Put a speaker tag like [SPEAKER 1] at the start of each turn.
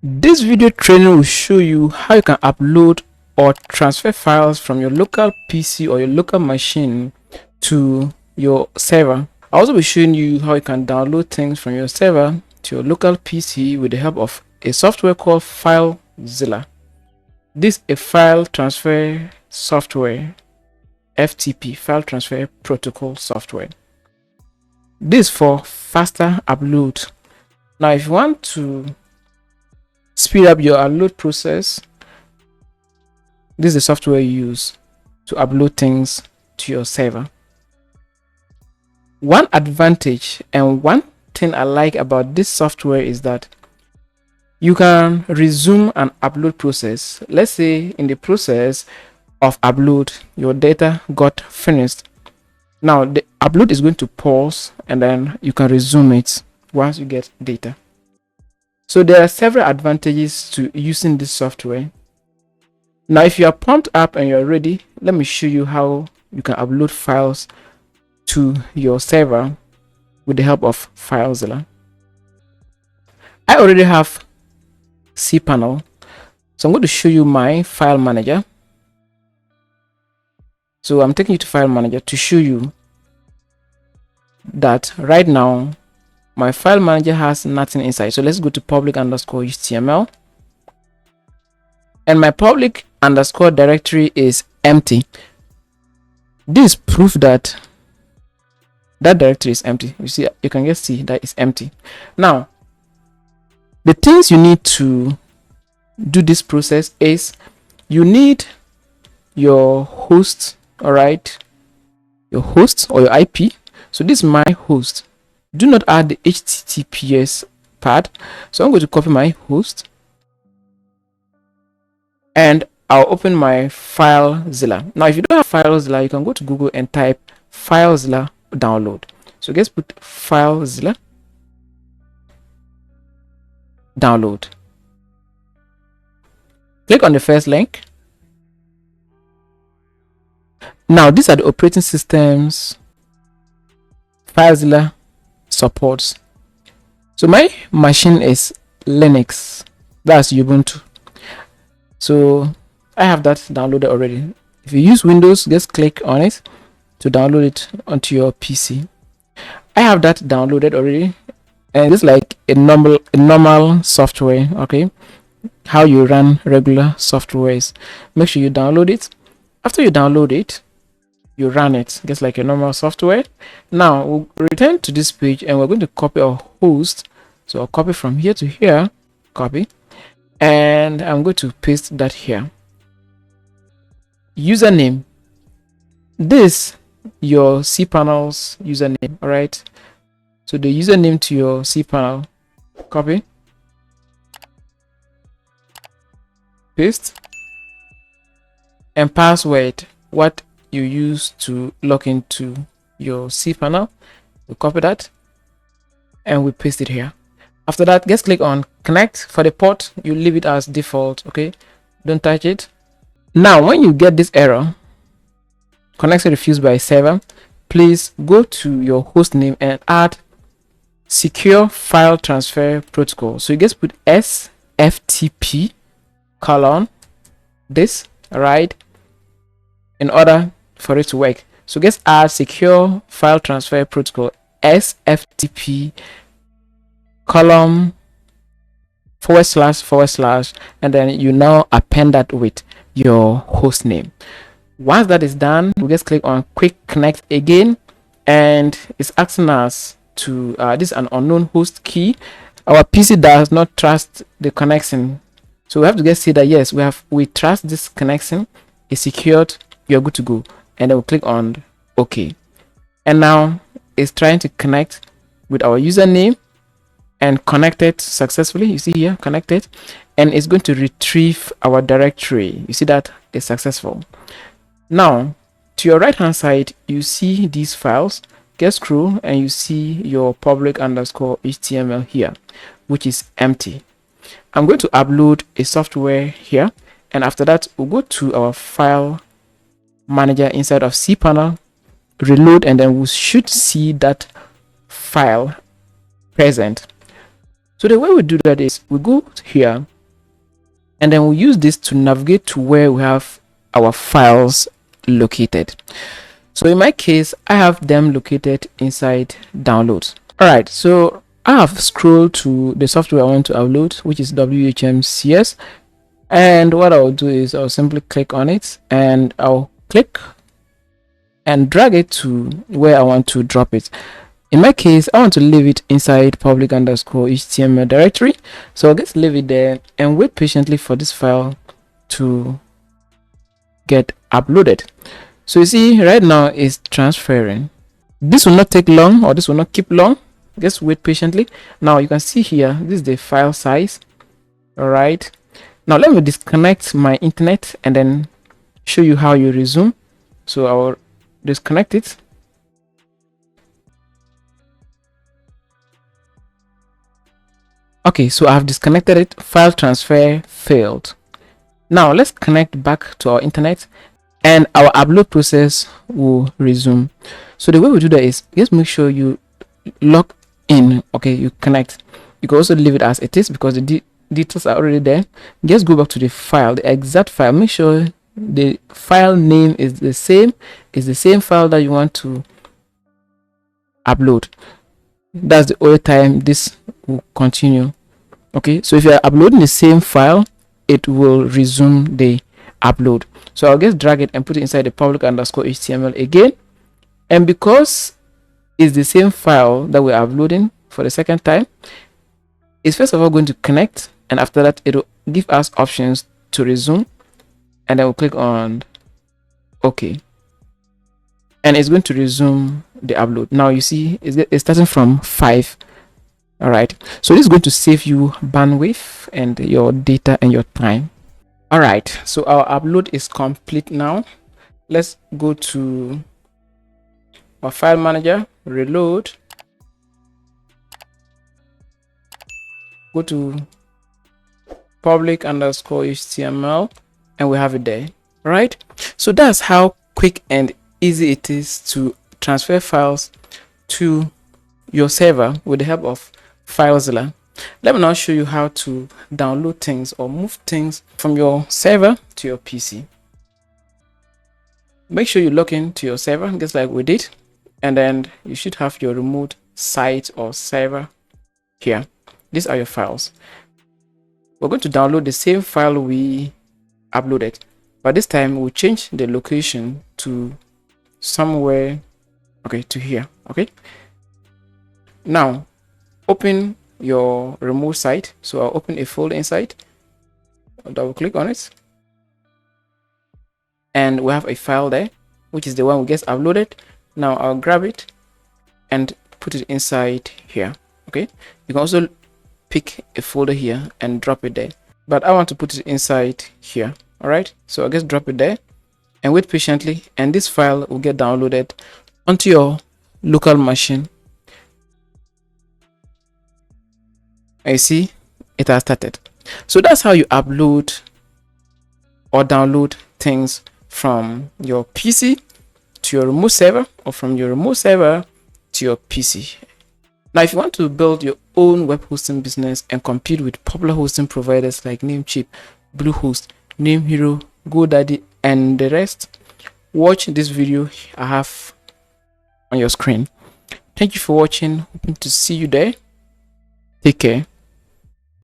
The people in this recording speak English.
[SPEAKER 1] This video training will show you how you can upload or transfer files from your local PC or your local machine to your server. I'll also be showing you how you can download things from your server to your local PC with the help of a software called filezilla. This is a file transfer software, FTP, file transfer protocol software. This is for faster upload. Now if you want to speed up your upload process, this is the software you use to upload things to your server. One advantage and one thing I like about this software is that you can resume an upload process. Let's say in the process of upload, your data got finished. Now the upload is going to pause and then you can resume it once you get data. So there are several advantages to using this software. Now if you are pumped up and you're ready, let me show you how you can upload files to your server with the help of filezilla. I already have cPanel, so I'm going to show you my file manager. So I'm taking you to file manager to show you that right now my file manager has nothing inside. So let's go to public_html, and my public underscore directory is empty. This proof that directory is empty. You see, you can just see that it's empty. Now the things you need to do this process is you need your host, all right, your host or your IP. So this is my host. Do not add the HTTPS part. So I'm going to copy my host and I'll open my filezilla. Now if you don't have filezilla, you can go to Google and type filezilla download. So just put filezilla download. Click on the first link. Now these are the operating systems filezilla supports. So my machine is Linux, that's Ubuntu. So I have that downloaded already. If you use Windows, just click on it to download it onto your PC. I have that downloaded already, and it's like a normal software. Okay, how you run regular softwares. Make sure you download it. After you download it, you run it just like a normal software. Now we'll return to this page and we're going to copy our host. So I'll copy from here to here, copy, and I'm going to paste that here. Username, this your cPanel's username. All right, so the username to your cPanel, copy, paste, and password, what you use to log into your cPanel. We copy that and we paste it here. After that, just click on connect. For the port, you leave it as default. Okay, don't touch it. Now when you get this error, connection refused by server, please go to your host name and add secure file transfer protocol. So you just put SFTP colon this, right, in order for it to work. So just add secure file transfer protocol SFTP column / and then you now append that with your host name. Once that is done, we just click on quick connect again, and it's asking us to this is an unknown host key. Our PC does not trust the connection, so we have to just say that yes, we trust this connection is secured, you're good to go, and then we'll click on OK. And now it's trying to connect with our username and connected successfully. You see here, connected, and it's going to retrieve our directory. You see that is successful. Now to your right hand side, you see these files. Just scroll and you see your public_html here, which is empty. I'm going to upload a software here, and after that we'll go to our file manager inside of cPanel, reload, and then we should see that file present. So the way we do that is we go here and then we use this to navigate to where we have our files located. So in my case, I have them located inside downloads. All right, so I have scrolled to the software I want to upload, which is WHMCS. And what I'll do is I'll simply click on it and I'll click and drag it to where I want to drop it. In my case, I want to leave it inside public_html directory. So I'll just leave it there and wait patiently for this file to get uploaded. So you see right now it's transferring. This will not take long, or this will not keep long. Just wait patiently. Now you can see here, this is the file size. All right. Now let me disconnect my internet and then show you how you resume. So I'll disconnect it. Okay, so I've disconnected it. File transfer failed. Now let's connect back to our internet and our upload process will resume. So the way we do that is just make sure you log in. Okay, you connect. You can also leave it as it is because the details are already there. Just go back to the file, the exact file. Make sure the file name is the same. It's the same file that you want to upload. That's the only time this will continue. Okay, so if you are uploading the same file, it will resume the upload. So I'll just drag it and put it inside the public_html again. And because it's the same file that we're uploading for the second time, it's first of all going to connect, and after that it will give us options to resume, and then we'll click on OK, and it's going to resume the upload. Now you see it's starting from 5. All right, so this is going to save you bandwidth and your data and your time. All right, so our upload is complete now. Let's go to our file manager, reload, go to public_html, and we have it there. All right, so that's how quick and easy it is to transfer files to your server with the help of filezilla. Let me now show you how to download things or move things from your server to your PC. Make sure you log in to your server just like we did, and then you should have your remote site or server here. These are your files. We're going to download the same file we uploaded, but this time we'll change the location to somewhere, okay, to here. Okay, now open your remote site. So I'll open a folder inside, I'll double click on it, and we have a file there, which is the one we just uploaded. Now I'll grab it and put it inside here. Okay, you can also pick a folder here and drop it there, but I want to put it inside here. All right, so I'll just drop it there and wait patiently, and this file will get downloaded onto your local machine. I see it has started. So that's how you upload or download things from your PC to your remote server, or from your remote server to your PC. Now, if you want to build your own web hosting business and compete with popular hosting providers like Namecheap, Bluehost, NameHero, GoDaddy, and the rest, watch this video I have on your screen. Thank you for watching. Hoping to see you there. Take care.